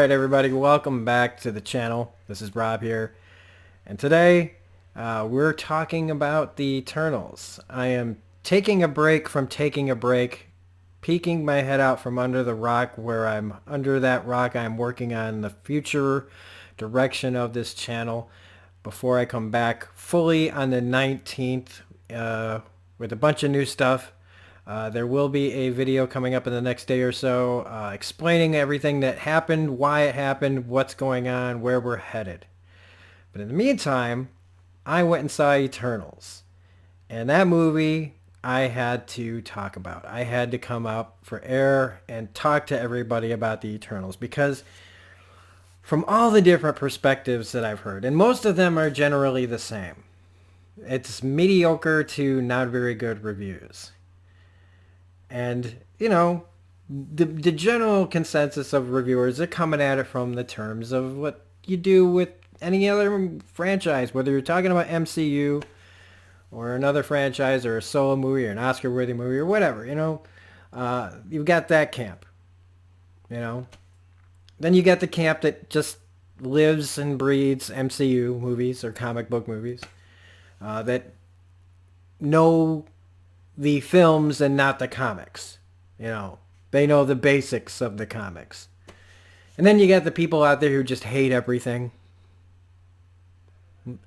Alright everybody, welcome back to the channel. This is Rob here. And today, we're talking about the Eternals. I am taking a break from taking a break, peeking my head out from under the rock where I'm under that rock. I'm working on the future direction of this channel before I come back fully on the 19th with a bunch of new stuff. There will be a video coming up in the next day or so explaining everything that happened, why it happened, what's going on, where we're headed. But in the meantime, I went and saw Eternals. And that movie I had to talk about. I had to come up for air and talk to everybody about the Eternals because from all the different perspectives that I've heard, and most of them are generally the same, it's mediocre to not very good reviews. And, you know, the general consensus of reviewers are coming at it from the terms of what you do with any other franchise, whether you're talking about MCU or another franchise or a solo movie or an Oscar-worthy movie or whatever, you know. You've got that camp, you know. Then you got the camp that just lives and breeds MCU movies or comic book movies that know the films and not the comics. You know, they know the basics of the comics. And then you got the people out there who just hate everything.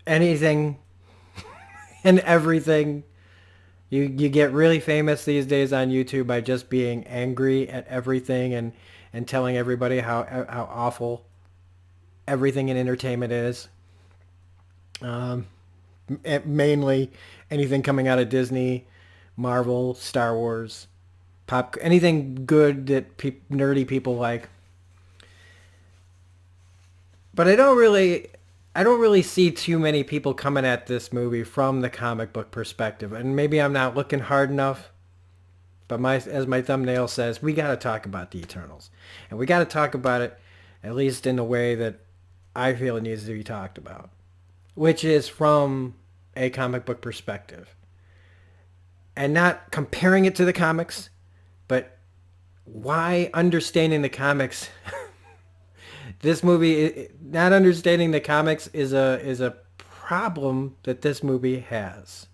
Anything and everything. You get really famous these days on YouTube by just being angry at everything and telling everybody how awful everything in entertainment is. Mainly anything coming out of Disney, Marvel, Star Wars, anything good that nerdy people like. But I don't really see too many people coming at this movie from the comic book perspective. And maybe I'm not looking hard enough. But as my thumbnail says, we got to talk about the Eternals. And we got to talk about it at least in the way that I feel it needs to be talked about, which is from a comic book perspective. And not comparing it to the comics, but why understanding the comics. This movie, not understanding the comics is a problem that this movie has.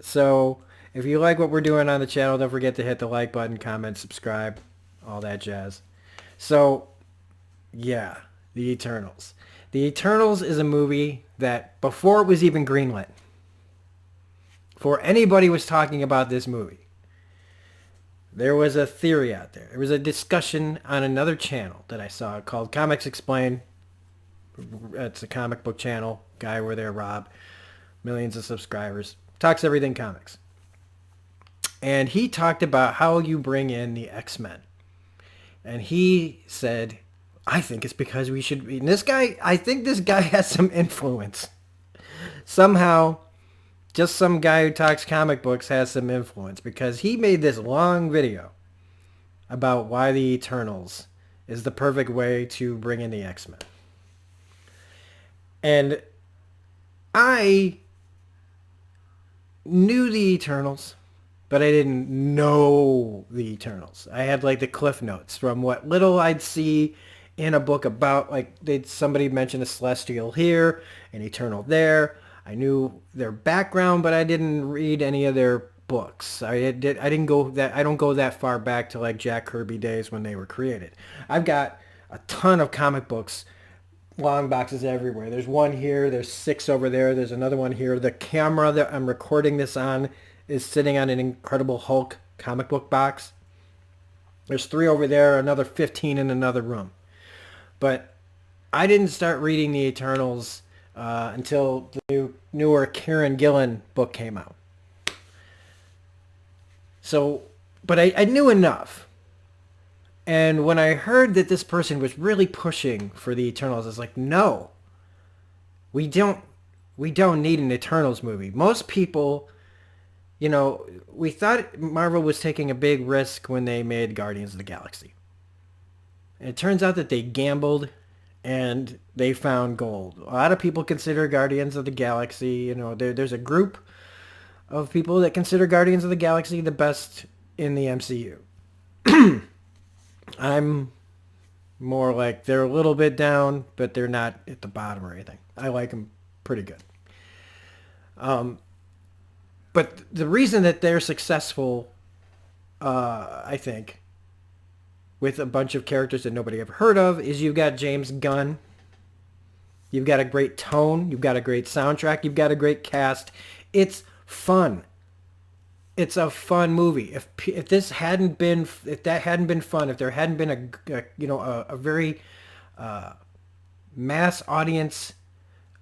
So if you like what we're doing on the channel, don't forget to hit the like button, comment, subscribe, all that jazz. So yeah, The Eternals. The Eternals is a movie that before it was even greenlit, before anybody was talking about this movie, there was a theory out there. There was a discussion on another channel that I saw called Comics Explained. It's a comic book channel. Guy over there, Rob. Millions of subscribers. Talks everything comics. And he talked about how you bring in the X-Men. And he said, I think it's because we should... And I think this guy has some influence. Somehow, just some guy who talks comic books has some influence because he made this long video about why the Eternals is the perfect way to bring in the X-Men. And I knew the Eternals, but I didn't know the Eternals. I had like the cliff notes from what little I'd see in a book about, like somebody mentioned a Celestial here, an Eternal there. I knew their background, but I didn't read any of their books. I don't go that far back to like Jack Kirby days when they were created. I've got a ton of comic books, long boxes everywhere. There's one here, there's 6 over there, there's another one here. The camera that I'm recording this on is sitting on an Incredible Hulk comic book box. There's 3 over there, another 15 in another room. But I didn't start reading the Eternals until the newer Kieran Gillen book came out. So, but I knew enough. And when I heard that this person was really pushing for the Eternals, I was like, no, we don't need an Eternals movie. Most people, you know, we thought Marvel was taking a big risk when they made Guardians of the Galaxy. And it turns out that they gambled and they found gold. A lot of people consider Guardians of the Galaxy, you know, there's a group of people that consider Guardians of the Galaxy the best in the MCU. I'm More like they're a little bit down, but they're not at the bottom or anything. I like them pretty good. But the reason that they're successful, I think, with a bunch of characters that nobody ever heard of, is you've got James Gunn. You've got a great tone. You've got a great soundtrack. You've got a great cast. It's fun. It's a fun movie. If this hadn't been, if that hadn't been fun, if there hadn't been a very mass audience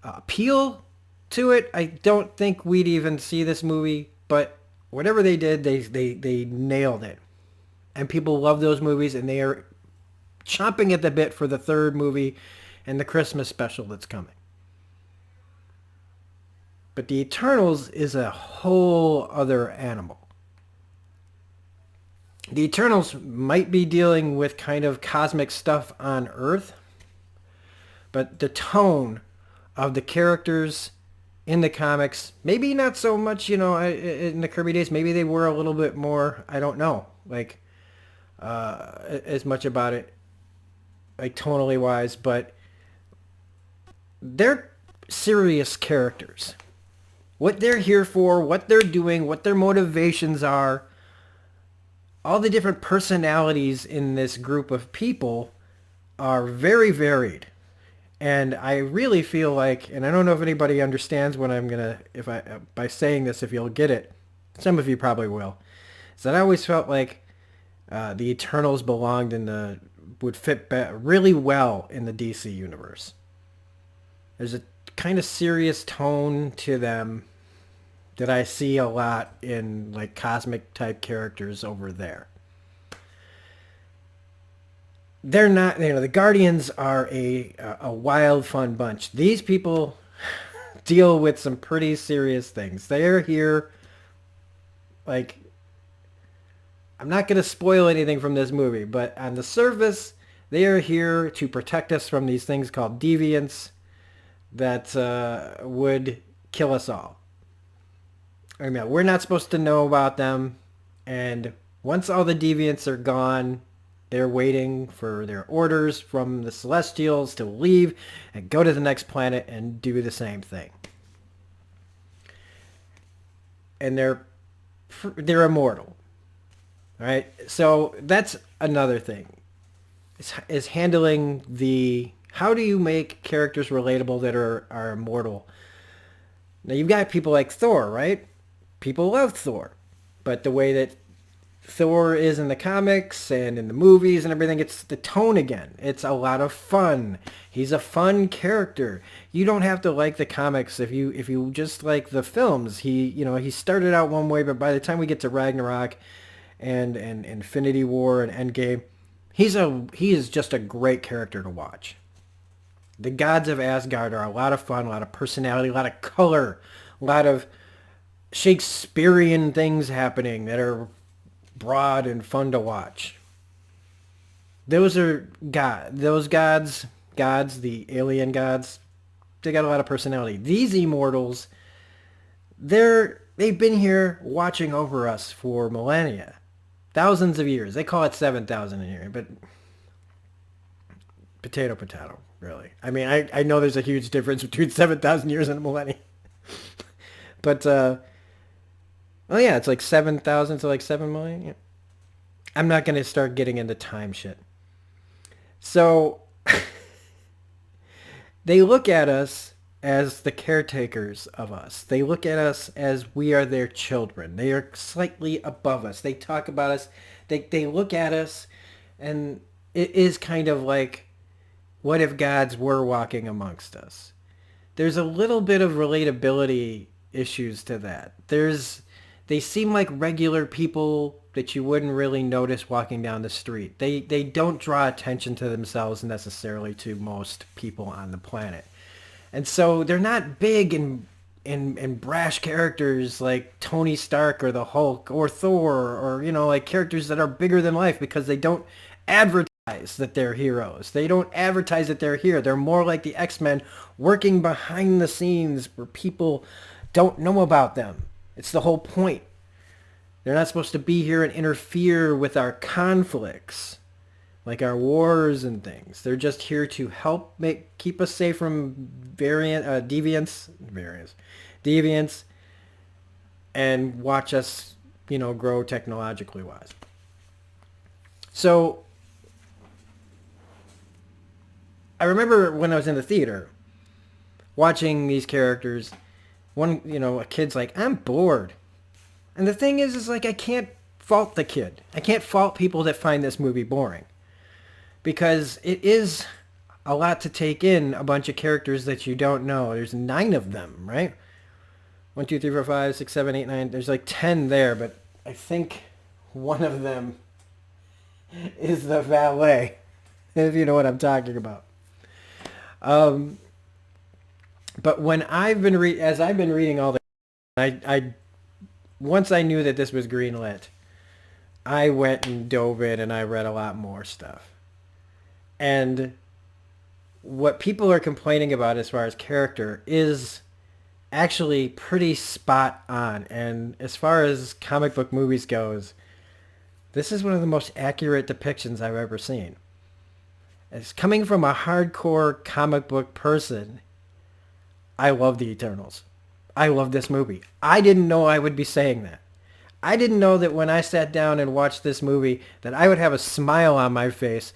appeal to it, I don't think we'd even see this movie. But whatever they did, they nailed it, and people love those movies, and they are chomping at the bit for the third movie and the Christmas special that's coming. But the Eternals is a whole other animal. The Eternals might be dealing with kind of cosmic stuff on Earth, but the tone of the characters in the comics, maybe not so much, in the Kirby days, maybe they were a little bit more, I don't know, like, as much about it, like, tonally wise, but they're serious characters. What they're here for, what they're doing, what their motivations are, all the different personalities in this group of people are very varied. And I really feel like, and I don't know if anybody understands what I'm gonna, if I, by saying this, if you'll get it, some of you probably will, is that I always felt like the Eternals belonged would fit really well in the DC universe. There's a kind of serious tone to them that I see a lot in like cosmic type characters over there. They're not, the Guardians are a wild fun bunch. These people deal with some pretty serious things. They're here, like, I'm not going to spoil anything from this movie, but on the surface, they are here to protect us from these things called deviants that would kill us all. I mean, we're not supposed to know about them, and once all the deviants are gone, they're waiting for their orders from the Celestials to leave and go to the next planet and do the same thing. And they're immortal. All right? So that's another thing. Is handling how do you make characters relatable that are immortal? Now you've got people like Thor, right? People love Thor. But the way that Thor is in the comics and in the movies and everything, it's the tone again. It's a lot of fun. He's a fun character. You don't have to like the comics if you just like the films. He started out one way, but by the time we get to Ragnarok and Infinity War and Endgame, he is just a great character to watch. The gods of Asgard are a lot of fun, a lot of personality, a lot of color, a lot of Shakespearean things happening that are broad and fun to watch. Those gods, the alien gods, they got a lot of personality. These immortals, they've been here watching over us for millennia, thousands of years. They call it 7,000 in here, but potato, really. I mean, I know there's a huge difference between 7,000 years and a millennia, but oh yeah, it's like 7,000 to like 7 million. Yeah. I'm not going to start getting into time shit. So they look at us as the caretakers of us. They look at us as we are their children. They are slightly above us. They talk about us. They look at us, and it is kind of like, what if gods were walking amongst us? There's a little bit of relatability issues to that. They seem like regular people that you wouldn't really notice walking down the street. They don't draw attention to themselves necessarily to most people on the planet. And so they're not big and brash characters like Tony Stark or the Hulk or Thor or, like characters that are bigger than life, because they don't advertise that they're heroes. They don't advertise that they're here. They're more like the X-Men working behind the scenes where people don't know about them. It's the whole point. They're not supposed to be here and interfere with our conflicts. like our wars and things. They're just here to help keep us safe from deviants, and watch us, grow technologically wise. So I remember when I was in the theater watching these characters. A kid's like, I'm bored. And the thing is like, I can't fault the kid. I can't fault people that find this movie boring. Because it is a lot to take in, a bunch of characters that you don't know. There's 9 of them, right? 1, 2, 3, 4, 5, 6, 7, 8, 9. There's like 10 there, but I think one of them is the valet, if you know what I'm talking about. But when as I've been reading all the, I once I knew that this was greenlit, I went and dove in and I read a lot more stuff. And what people are complaining about as far as character is actually pretty spot on. And as far as comic book movies goes, this is one of the most accurate depictions I've ever seen. It's coming from a hardcore comic book person. I love the Eternals. I love this movie. I didn't know I would be saying that. I didn't know that when I sat down and watched this movie that I would have a smile on my face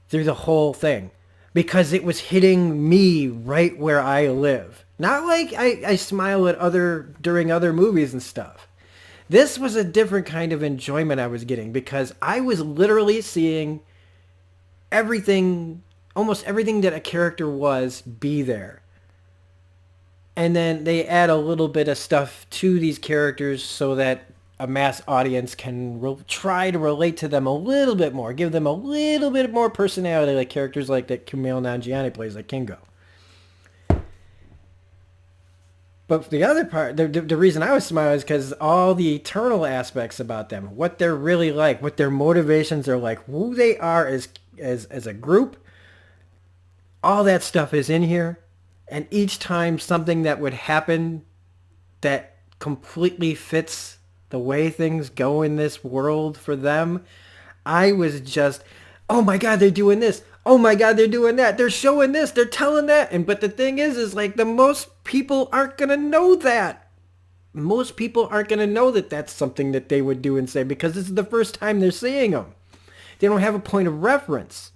through the whole thing, because it was hitting me right where I live. Not like I smile at during other movies and stuff. This was a different kind of enjoyment I was getting, because I was literally seeing everything, almost everything that a character was, be there. And then they add a little bit of stuff to these characters so that a mass audience can try to relate to them a little bit more, give them a little bit more personality, like characters like that Kumail Nanjiani plays, like Kingo. But the other part, the reason I was smiling is because all the eternal aspects about them, what they're really like, what their motivations are like, who they are as a group, all that stuff is in here. And each time something that would happen that completely fits the way things go in this world for them, I was just, oh my God, they're doing this. Oh my God, they're doing that. They're showing this. They're telling that. But the thing is like, the most people aren't going to know that. Most people aren't going to know that that's something that they would do and say, because this is the first time they're seeing them. They don't have a point of reference.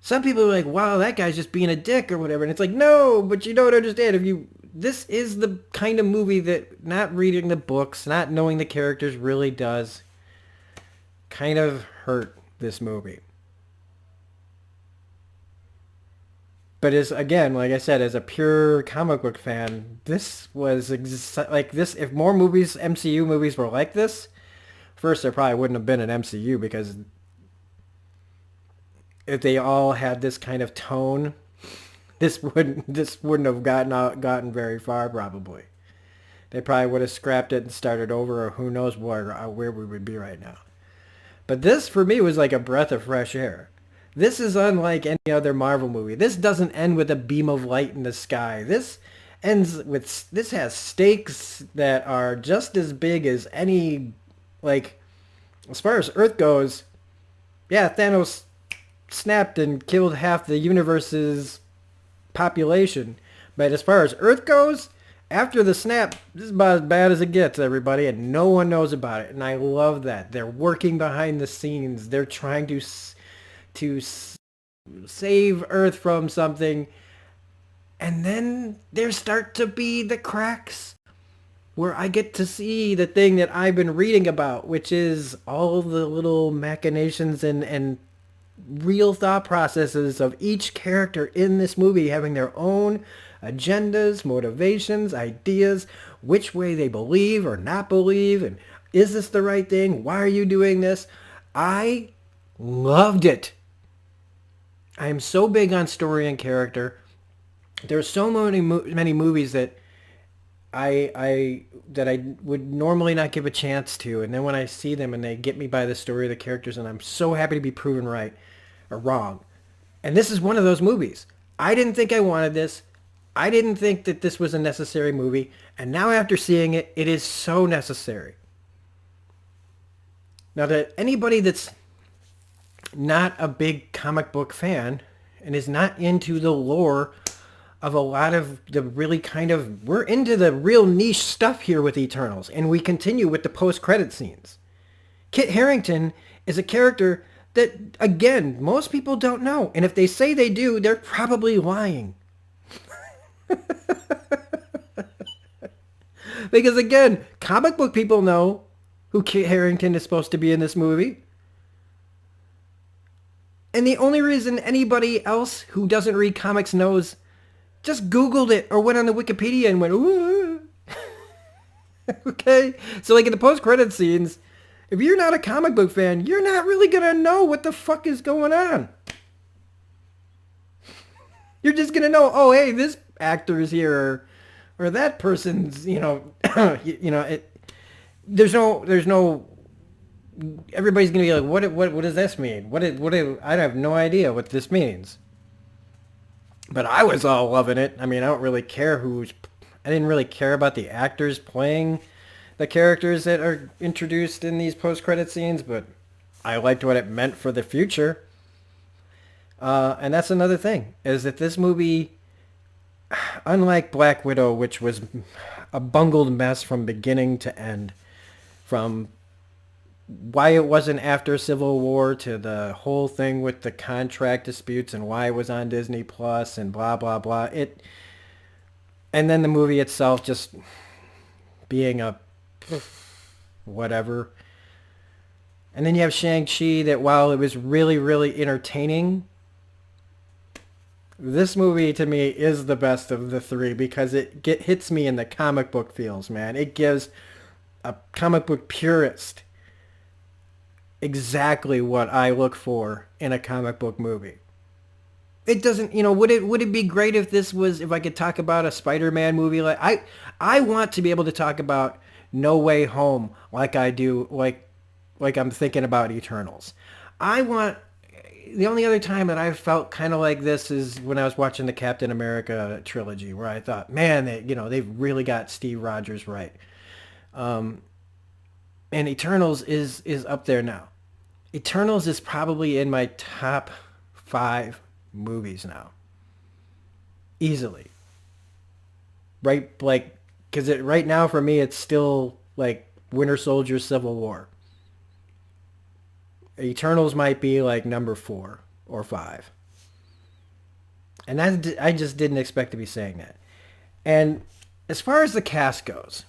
Some people are like, wow, that guy's just being a dick or whatever. And it's like, no, but you don't understand. This is the kind of movie that not reading the books, not knowing the characters really does kind of hurt this movie. But again, like I said, as a pure comic book fan, this was like this. If more MCU movies were like this, first there probably wouldn't have been an MCU, because if they all had this kind of tone, this wouldn't have gotten very far probably. They probably would have scrapped it and started over, or who knows where we would be right now. But this, for me, was like a breath of fresh air. This is unlike any other Marvel movie. This doesn't end with a beam of light in the sky. This has stakes that are just as big as any, like, as far as Earth goes, yeah, Thanos snapped and killed half the universe's population. But as far as Earth goes, after the snap, this is about as bad as it gets, everybody, and no one knows about it. And I love that. They're working behind the scenes. They're trying to save Earth from something. And then there start to be the cracks where I get to see the thing that I've been reading about, which is all the little machinations and real thought processes of each character in this movie having their own agendas, motivations, ideas, which way they believe or not believe, and is this the right thing? Why are you doing this? I loved it. I am so big on story and character. There's so many movies that I would normally not give a chance to, and then when I see them and they get me by the story of the characters, and I'm so happy to be proven right or wrong. And this is one of those movies. I didn't think I wanted this. I didn't think that this was a necessary movie, and now after seeing it, it is so necessary. Now, that anybody that's not a big comic book fan and is not into the lore of a lot of the really we're into the real niche stuff here with Eternals, and we continue with the post-credit scenes. Kit Harington is a character that, again, most people don't know, and if they say they do, they're probably lying. Because again, comic book people know who Kit Harington is supposed to be in this movie. And the only reason anybody else who doesn't read comics knows just Googled it or went on the Wikipedia and went, ooh. Okay? So like in the post-credit scenes, if you're not a comic book fan, you're not really going to know what the fuck is going on. You're just going to know, oh, hey, this actor is here or that person's, there's no everybody's going to be like, what does this mean? I have no idea what this means. But I was all loving it. I mean, I didn't really care about the actors playing the characters that are introduced in these post-credit scenes, but I liked what it meant for the future. And that's another thing, is that this movie, unlike Black Widow, which was a bungled mess from beginning to end, from why it wasn't after Civil War to the whole thing with the contract disputes and why it was on Disney Plus and blah blah blah. And then the movie itself just being a whatever. And then you have Shang-Chi that while it was really, really entertaining, this movie to me is the best of the three because it hits me in the comic book feels, man. It gives a comic book purist exactly what I look for in a comic book movie. It doesn't, would it be great if I could talk about a Spider-Man movie I want to be able to talk about No Way Home like I do like I'm thinking about Eternals. The only other time that I felt kind of like this is when I was watching the Captain America trilogy where I thought, man, they've really got Steve Rogers right. And Eternals is up there now. Eternals is probably in my top 5 movies now. Easily. Right, like, because right now for me it's still like Winter Soldier, Civil War. Eternals might be like number 4 or 5. And I just didn't expect to be saying that. And as far as the cast goes,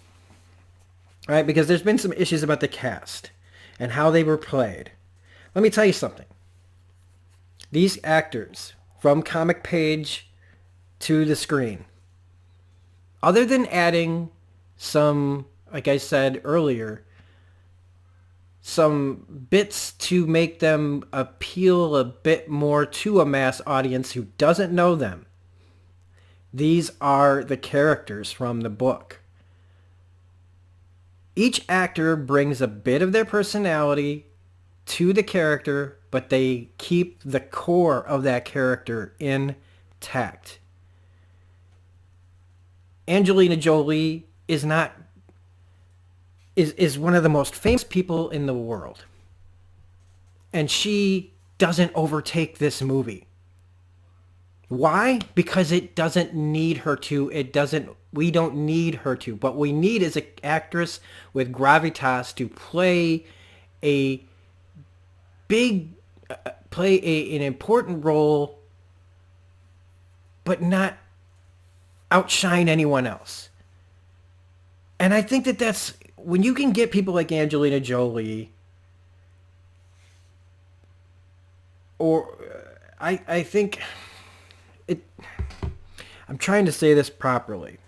right, because there's been some issues about the cast and how they were played. Let me tell you something. These actors, from comic page to the screen, other than adding some, like I said earlier, some bits to make them appeal a bit more to a mass audience who doesn't know them, these are the characters from the book. Each actor brings a bit of their personality to the character, but they keep the core of that character intact. Angelina Jolie is one of the most famous people in the world. And she doesn't overtake this movie. Why? Because it doesn't need her to. We don't need her to. What we need is an actress with gravitas to play an important role, but not outshine anyone else. And I think that's when you can get people like Angelina Jolie, or I think it. I'm trying to say this properly.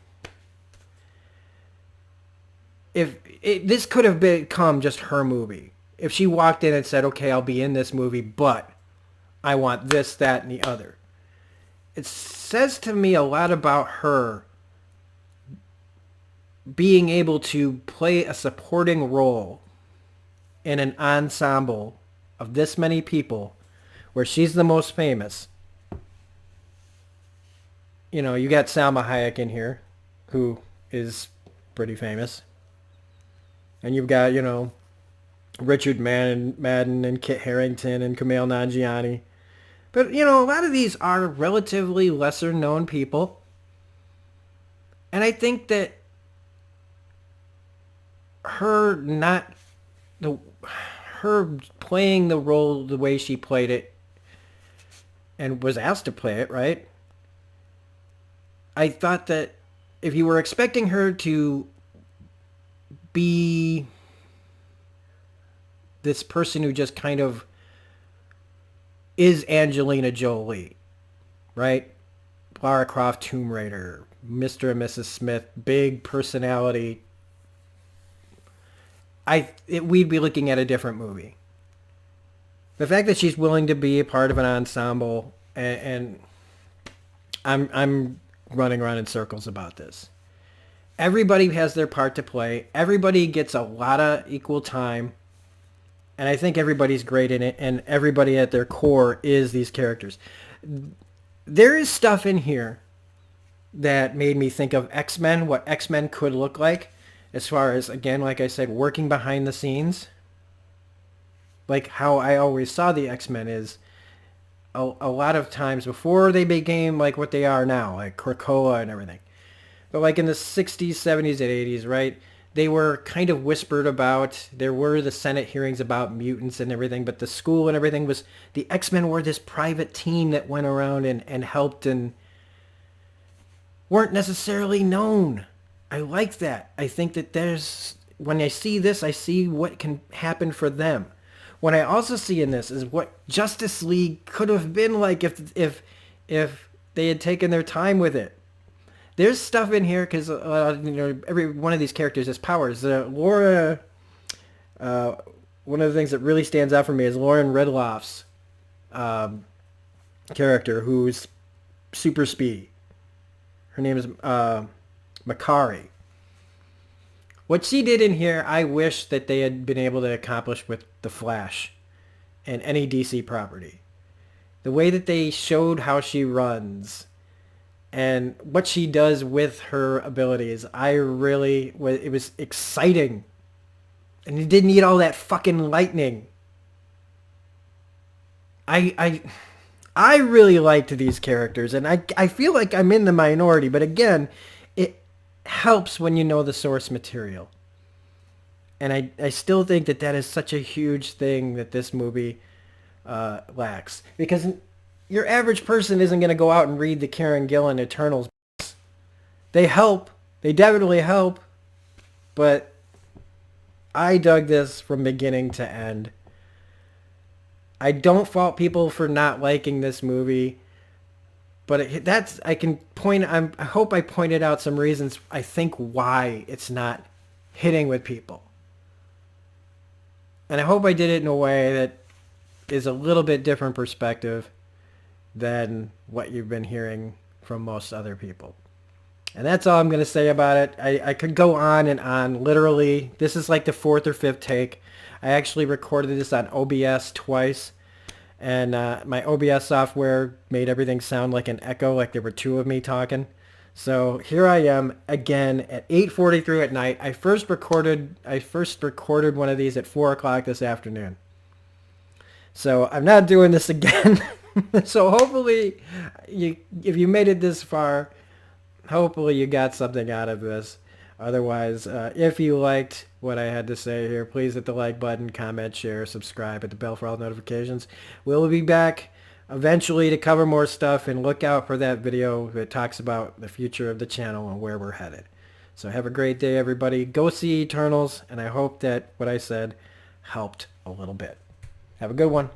This could have become just her movie. If she walked in and said, okay, I'll be in this movie, but I want this, that, and the other. It says to me a lot about her being able to play a supporting role in an ensemble of this many people where she's the most famous. You got Salma Hayek in here, who is pretty famous. And you've got, Richard Madden and Kit Harington and Kumail Nanjiani. But, you know, a lot of these are relatively lesser known people. And I think that her not the her playing the role the way she played it and was asked to play it, right? I thought that if you were expecting her to be this person who just kind of is Angelina Jolie, right? Lara Croft, Tomb Raider, Mr. and Mrs. Smith, big personality. We'd be looking at a different movie. The fact that she's willing to be a part of an ensemble, and I'm running around in circles about this. Everybody has their part to play. Everybody gets a lot of equal time. And I think everybody's great in it, and everybody at their core is these characters. There is stuff in here that made me think of X-Men, what X-Men could look like, as far as, again, like I said, working behind the scenes. Like how I always saw the X-Men is a lot of times before they became like what they are now, like Krakoa and everything. But like in the 60s, 70s, and 80s, right? They were kind of whispered about. There were the Senate hearings about mutants and everything, but the school and everything was... The X-Men were this private team that went around and helped and weren't necessarily known. I like that. I think that there's... When I see this, I see what can happen for them. What I also see in this is what Justice League could have been like if they had taken their time with it. There's stuff in here because you know, every one of these characters has powers. Laura, one of the things that really stands out for me is Lauren Ridloff's character, who's super speedy. Her name is Makari. What she did in here, I wish that they had been able to accomplish with The Flash and any DC property. The way that they showed how she runs and what she does with her abilities, it was exciting. And it didn't need all that fucking lightning. I really liked these characters, and I feel like I'm in the minority, but again, it helps when you know the source material. And I still think that is such a huge thing that this movie lacks. Because your average person isn't going to go out and read the Karen Gillan Eternals books. They help. They definitely help. But I dug this from beginning to end. I don't fault people for not liking this movie. But I hope I pointed out some reasons I think why it's not hitting with people. And I hope I did it in a way that is a little bit different perspective than what you've been hearing from most other people. And that's all I'm going to say about it. I could go on and on. Literally, this is like the fourth or fifth take. I actually recorded this on OBS twice. And my OBS software made everything sound like an echo, like there were two of me talking. So here I am again at 8:43 at night. I first recorded one of these at 4 o'clock this afternoon. So I'm not doing this again. So hopefully, if you made it this far, hopefully you got something out of this. Otherwise, if you liked what I had to say here, please hit the like button, comment, share, subscribe, hit the bell for all notifications. We'll be back eventually to cover more stuff, and look out for that video that talks about the future of the channel and where we're headed. So have a great day, everybody. Go see Eternals, and I hope that what I said helped a little bit. Have a good one.